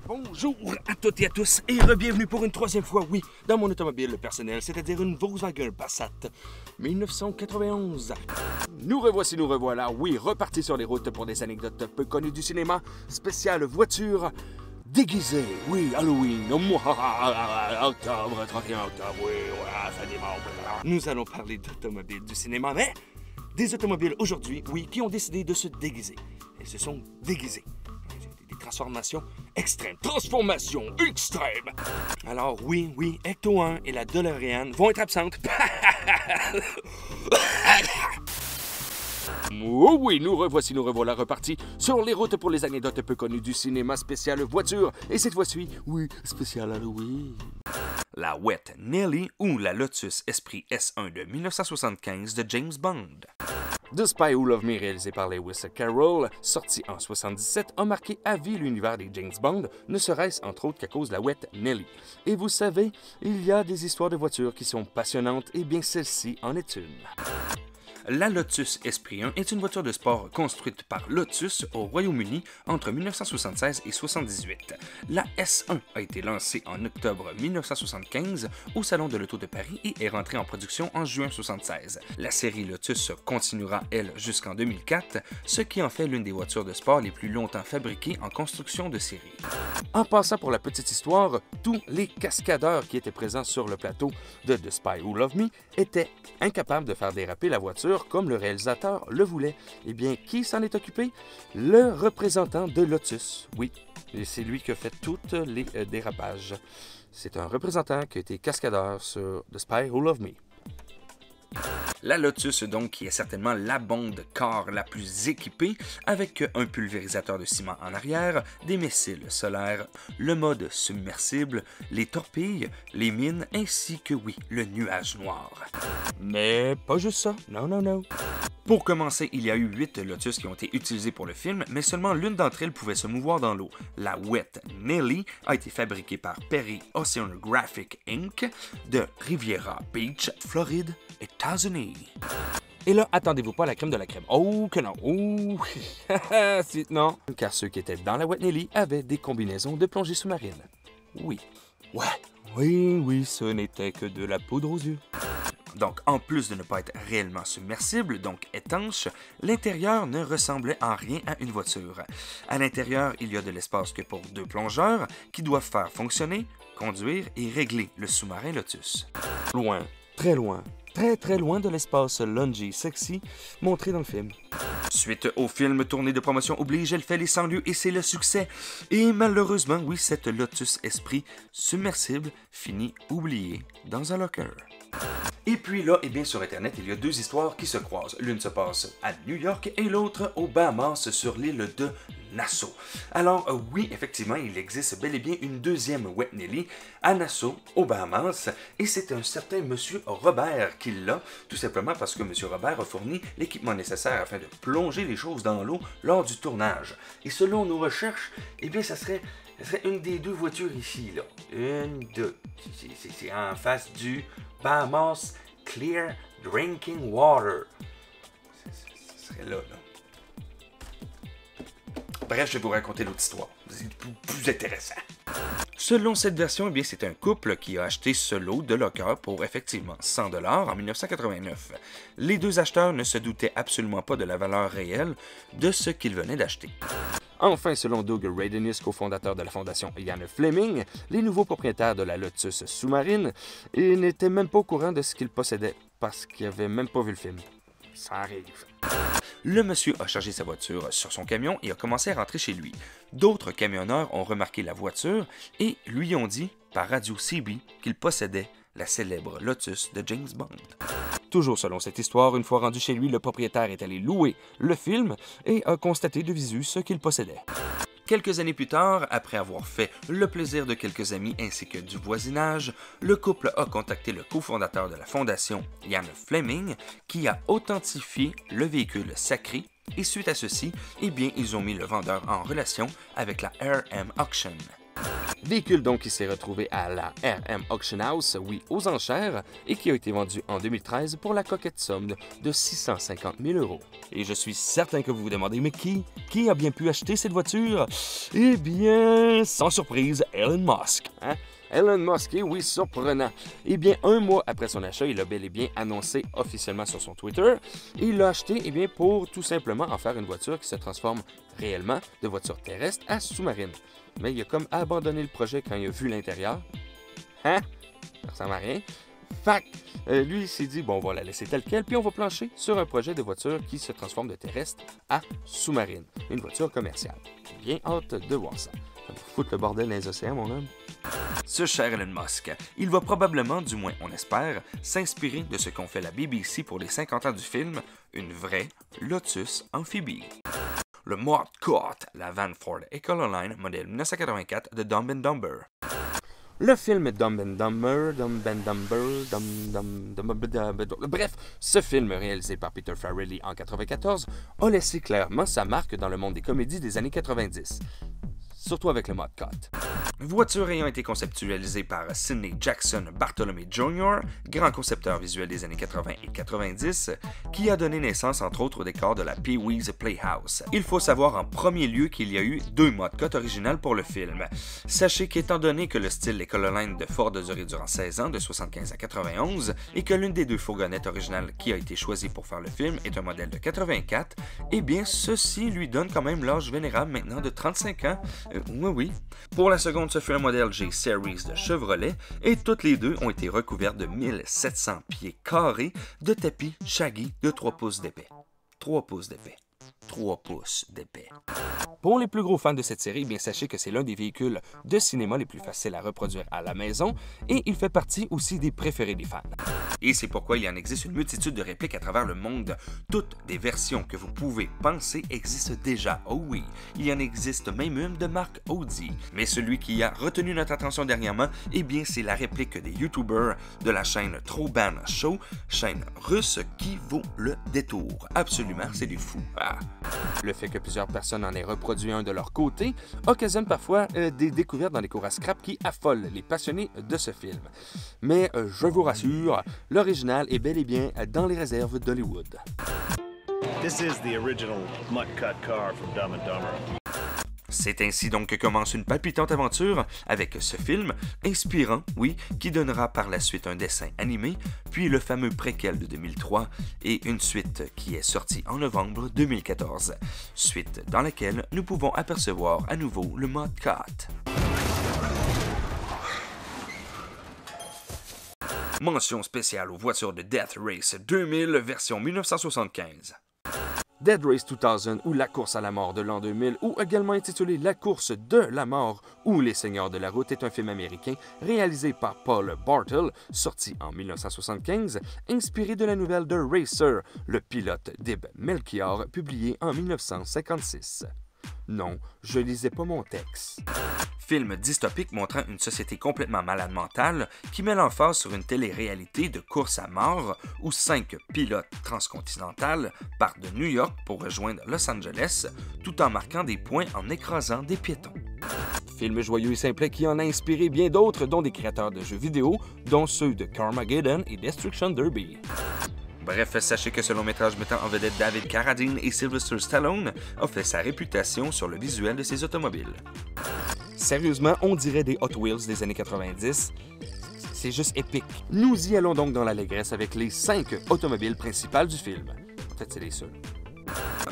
Bonjour à toutes et à tous et re-bienvenue pour une troisième fois, oui, dans mon automobile personnel, c'est-à-dire une Volkswagen Passat 1991. Nous revoilà, oui, repartis sur les routes pour des anecdotes peu connues du cinéma, spéciale voiture déguisée, oui, Halloween, octobre, 31 octobre, oui, voilà, ça démarre. Nous allons parler d'automobiles du cinéma, mais des automobiles aujourd'hui, oui, qui ont décidé de se déguiser. Elles se sont déguisées. Transformation extrême. Transformation extrême! Alors oui, Ecto 1 et la DeLorean vont être absentes. Oh oui, nous revoilà repartis sur les routes pour les anecdotes peu connues du cinéma spécial voiture. Et cette fois-ci, oui, spécial Halloween. La Wet Nelly ou la Lotus Esprit S1 de 1975 de James Bond. The Spy Who Loved Me, réalisé par Lewis Carroll, sorti en 1977, a marqué à vie l'univers des James Bond, ne serait-ce entre autres qu'à cause de la Wet Nelly. Et vous savez, il y a des histoires de voitures qui sont passionnantes, et bien celle-ci en est une. La Lotus Esprit 1 est une voiture de sport construite par Lotus au Royaume-Uni entre 1976 et 1978. La S1 a été lancée en octobre 1975 au Salon de l'Auto de Paris et est rentrée en production en juin 1976. La série Lotus continuera, elle, jusqu'en 2004, ce qui en fait l'une des voitures de sport les plus longtemps fabriquées en construction de série. En passant pour la petite histoire, tous les cascadeurs qui étaient présents sur le plateau de The Spy Who Loved Me étaient incapables de faire déraper la voiture comme le réalisateur le voulait. Eh bien, qui s'en est occupé? Le représentant de Lotus. Oui, et c'est lui qui a fait tous les dérapages. C'est un représentant qui a été cascadeur sur The Spy Who Loved Me. La Lotus, donc, qui est certainement la bande car la plus équipée, avec un pulvérisateur de ciment en arrière, des missiles solaires, le mode submersible, les torpilles, les mines, ainsi que, oui, le nuage noir. Mais pas juste ça, non. Pour commencer, il y a eu 8 Lotus qui ont été utilisés pour le film, mais seulement l'une d'entre elles pouvait se mouvoir dans l'eau. La Wet Nelly a été fabriquée par Perry Oceanographic Inc. de Riviera Beach, Floride, États-Unis. Et là, attendez-vous pas à la crème de la crème. Oh que non! Oh! Non! Car ceux qui étaient dans la Wet Nelly avaient des combinaisons de plongée sous-marine. Oui. Oui, ce n'était que de la poudre aux yeux. Donc, en plus de ne pas être réellement submersible, donc étanche, l'intérieur ne ressemblait en rien à une voiture. À l'intérieur, il y a de l'espace que pour 2 plongeurs qui doivent faire fonctionner, conduire et régler le sous-marin Lotus. Loin, très loin de l'espace lungy sexy montré dans le film. Suite au film, tournée de promotion oblige, elle fait les 100 lieues et c'est le succès. Et malheureusement, oui, cette Lotus Esprit submersible finit oubliée dans un locker. Et puis là, eh bien sur Internet, il y a 2 histoires qui se croisent. L'une se passe à New York et l'autre aux Bahamas sur l'île de Nassau. Alors oui, effectivement, il existe bel et bien une deuxième Wet Nelly à Nassau, aux Bahamas, et c'est un certain Monsieur Robert qui l'a, tout simplement parce que Monsieur Robert a fourni l'équipement nécessaire afin de plonger les choses dans l'eau lors du tournage. Et selon nos recherches, eh bien ça serait une des 2 voitures ici, là. C'est en face du Bahamas Clear Drinking Water. Ce serait là. Bref, je vais vous raconter l'autre histoire. C'est plus intéressant. Selon cette version, eh bien, c'est un couple qui a acheté ce lot de locker pour effectivement 100 $ en 1989. Les 2 acheteurs ne se doutaient absolument pas de la valeur réelle de ce qu'ils venaient d'acheter. Enfin, selon Doug Radenius, cofondateur de la fondation Ian Fleming, les nouveaux propriétaires de la Lotus sous-marine n'étaient même pas au courant de ce qu'ils possédaient parce qu'ils n'avaient même pas vu le film. Ça arrive. Le monsieur a chargé sa voiture sur son camion et a commencé à rentrer chez lui. D'autres camionneurs ont remarqué la voiture et lui ont dit, par radio CB, qu'il possédait la célèbre Lotus de James Bond. Toujours selon cette histoire, une fois rendu chez lui, le propriétaire est allé louer le film et a constaté de visu ce qu'il possédait. Quelques années plus tard, après avoir fait le plaisir de quelques amis ainsi que du voisinage, le couple a contacté le cofondateur de la fondation, Ian Fleming, qui a authentifié le véhicule sacré et suite à ceci, eh bien, ils ont mis le vendeur en relation avec la RM Auction. Véhicule donc qui s'est retrouvé à la RM Auction House, oui, aux enchères, et qui a été vendu en 2013 pour la coquette somme de 650 000 €. Et je suis certain que vous vous demandez, mais qui a bien pu acheter cette voiture? Eh bien, sans surprise, Elon Musk. Hein? Elon Musk, oui, surprenant. Eh bien, un mois après son achat, il a bel et bien annoncé officiellement sur son Twitter, et il l'a acheté eh bien, pour tout simplement en faire une voiture qui se transforme réellement de voiture terrestre à sous-marine. Mais il a comme abandonné le projet quand il a vu l'intérieur. Hein? Ça ressemble à rien. Fait lui, il s'est dit, bon, on va la laisser telle quelle, puis on va plancher sur un projet de voiture qui se transforme de terrestre à sous-marine. Une voiture commerciale. J'ai bien hâte de voir ça. Ça va foutre le bordel dans les océans, mon homme. Ce cher Elon Musk, il va probablement, du moins on espère, s'inspirer de ce qu'ont fait la BBC pour les 50 ans du film, une vraie Lotus amphibie. Le Mod Cut, la van Ford Econoline modèle 1984 de Dumb and Dumber. Le film Dumb and Dumber, bref, ce film réalisé par Peter Farrelly en 1994 a laissé clairement sa marque dans le monde des comédies des années 90. Surtout avec le Mod Cut. Voiture ayant été conceptualisée par Sidney Jackson Bartholomew Jr., grand concepteur visuel des années 80 et 90, qui a donné naissance entre autres au décor de la Pee-wee's Playhouse. Il faut savoir en premier lieu qu'il y a eu 2 Mod Cut originales pour le film. Sachez qu'étant donné que le style Econoline de Ford a duré durant 16 ans, de 75 à 91, et que l'une des 2 fourgonnettes originales qui a été choisie pour faire le film est un modèle de 84, eh bien ceci lui donne quand même l'âge vénérable maintenant de 35 ans. Oui. Pour la seconde, ce fut un modèle J-Series de Chevrolet et toutes les 2 ont été recouvertes de 1700 pieds carrés de tapis shaggy de 3 pouces d'épais. 3 pouces d'épais. 3 pouces d'épais. Pour les plus gros fans de cette série, bien sachez que c'est l'un des véhicules de cinéma les plus faciles à reproduire à la maison et il fait partie aussi des préférés des fans. Et c'est pourquoi il en existe une multitude de répliques à travers le monde. Toutes des versions que vous pouvez penser existent déjà. Oh oui, il y en existe même une de marque Audi. Mais celui qui a retenu notre attention dernièrement, eh bien c'est la réplique des YouTubers de la chaîne Troban Show, chaîne russe qui vaut le détour. Absolument, c'est du fou. Ah. Le fait que plusieurs personnes en aient reproduit un de leur côté occasionne parfois des découvertes dans les cours à scrap qui affolent les passionnés de ce film. Mais je vous rassure, l'original est bel et bien dans les réserves d'Hollywood. This is the original Mutt Cut car from Dumb and Dumber. C'est ainsi donc que commence une palpitante aventure avec ce film, inspirant, oui, qui donnera par la suite un dessin animé, puis le fameux préquel de 2003 et une suite qui est sortie en novembre 2014, suite dans laquelle nous pouvons apercevoir à nouveau le Mod Cut. Mention spéciale aux voitures de Death Race 2000 version 1975. Dead Race 2000 ou La course à la mort de l'an 2000 ou également intitulé La course de la mort ou Les seigneurs de la route est un film américain réalisé par Paul Bartel, sorti en 1975, inspiré de la nouvelle de Racer, le pilote d'Ib Melchior, publié en 1956. Non, je lisais pas mon texte. Film dystopique montrant une société complètement malade mentale qui met l'emphase sur une télé-réalité de course à mort où 5 pilotes transcontinentales partent de New York pour rejoindre Los Angeles tout en marquant des points en écrasant des piétons. Film joyeux et simplet qui en a inspiré bien d'autres, dont des créateurs de jeux vidéo, dont ceux de Carmageddon et Destruction Derby. Bref, sachez que ce long métrage mettant en vedette David Carradine et Sylvester Stallone a fait sa réputation sur le visuel de ses automobiles. Sérieusement, on dirait des Hot Wheels des années 90. C'est juste épique. Nous y allons donc dans l'allégresse avec les 5 automobiles principales du film. En fait, c'est les seuls.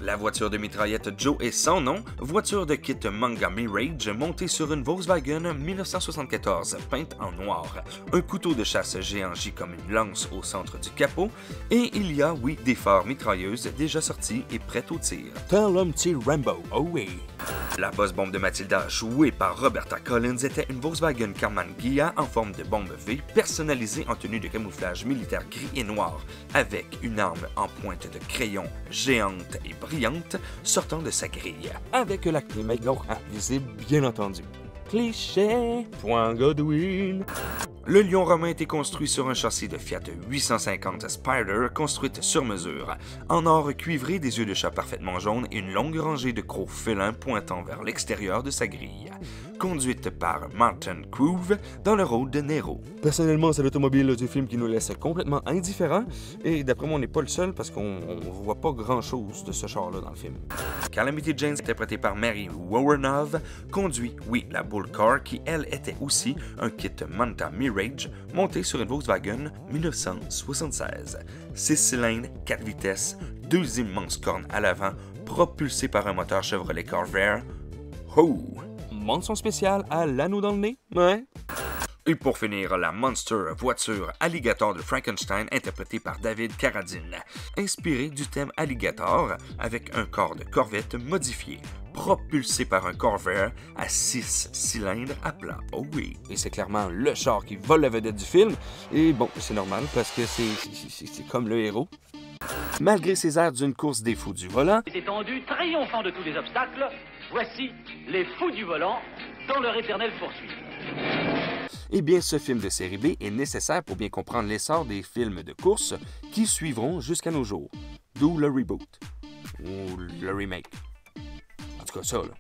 La voiture de mitraillette Joe est sans nom, voiture de kit Manga Mirage montée sur une Volkswagen 1974 peinte en noir, un couteau de chasse géant gît comme une lance au centre du capot, et il y a, oui, des phares mitrailleuses déjà sorties et prêtes au tir. Tel un petit Rambo, oh oui! La boss bombe de Matilda, jouée par Roberta Collins, était une Volkswagen Karmann Ghia en forme de bombe V, personnalisée en tenue de camouflage militaire gris et noir, avec une arme en pointe de crayon géante et brillante sortant de sa grille, avec la clé Maglon visible bien entendu. Cliché, point Godwin. Le lion romain a été construit sur un châssis de Fiat 850 Spider construite sur mesure, en or cuivré, des yeux de chat parfaitement jaunes et une longue rangée de crocs félins pointant vers l'extérieur de sa grille. Conduite par Martin Groove dans le rôle de Nero. Personnellement, c'est l'automobile du film qui nous laisse complètement indifférents, et d'après moi, on n'est pas le seul parce qu'on voit pas grand-chose de ce char-là dans le film. Calamity Jane, interprétée par Mary Woronov, conduit, oui, la Bull Car, qui elle était aussi un kit Manta Mirage monté sur une Volkswagen 1976. 6 cylindres, 4 vitesses, 2 immenses cornes à l'avant, propulsé par un moteur Chevrolet Corvair. Oh! Mention spéciale à l'anneau dans le nez, ouais. Et pour finir, la Monster voiture Alligator de Frankenstein, interprétée par David Carradine, inspirée du thème Alligator, avec un corps de Corvette modifié, propulsé par un Corvair à 6 cylindres à plat. Oh oui! Et c'est clairement le char qui vole la vedette du film, et bon, c'est normal parce que c'est comme le héros. Malgré ses airs d'une course des fous du volant, étendu, triomphant de tous les obstacles, voici les fous du volant dans leur éternelle poursuite. eh bien, ce film de série B est nécessaire pour bien comprendre l'essor des films de course qui suivront jusqu'à nos jours. D'où le reboot. Ou le remake. En tout cas, ça, là.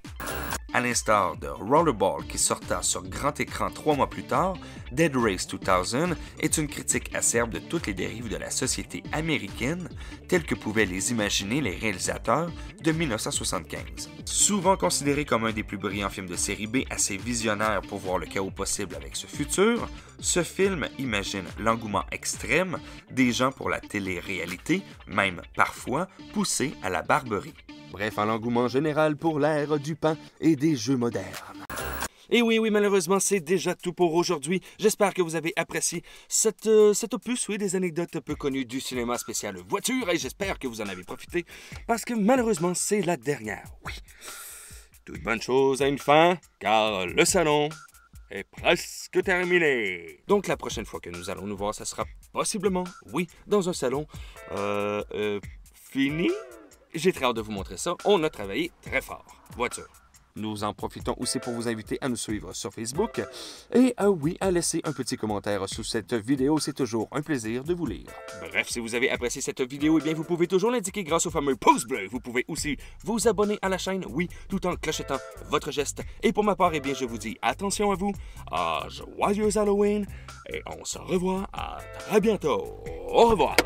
À l'instar de Rollerball qui sorta sur grand écran 3 mois plus tard, Dead Race 2000 est une critique acerbe de toutes les dérives de la société américaine telles que pouvaient les imaginer les réalisateurs de 1975. Souvent considéré comme un des plus brillants films de série B assez visionnaire pour voir le chaos possible avec ce futur, ce film imagine l'engouement extrême des gens pour la télé-réalité, même parfois poussé à la barbarie. Bref, un engouement général pour l'ère du pain et des jeux modernes. Et oui, malheureusement, c'est déjà tout pour aujourd'hui. J'espère que vous avez apprécié cet opus, oui, des anecdotes peu connues du cinéma spécial voiture, et j'espère que vous en avez profité, parce que malheureusement, c'est la dernière, oui. Toute bonne chose a une fin, car le salon est presque terminé. Donc, la prochaine fois que nous allons nous voir, ça sera possiblement, oui, dans un salon, fini. J'ai très hâte de vous montrer ça. On a travaillé très fort. Voiture. Nous en profitons aussi pour vous inviter à nous suivre sur Facebook et oui, à laisser un petit commentaire sous cette vidéo. C'est toujours un plaisir de vous lire. Bref, si vous avez apprécié cette vidéo, eh bien, vous pouvez toujours l'indiquer grâce au fameux pouce bleu. Vous pouvez aussi vous abonner à la chaîne, oui, tout en clochetant votre geste. Et pour ma part, eh bien, je vous dis attention à vous, joyeux Halloween, et on se revoit à très bientôt. Au revoir.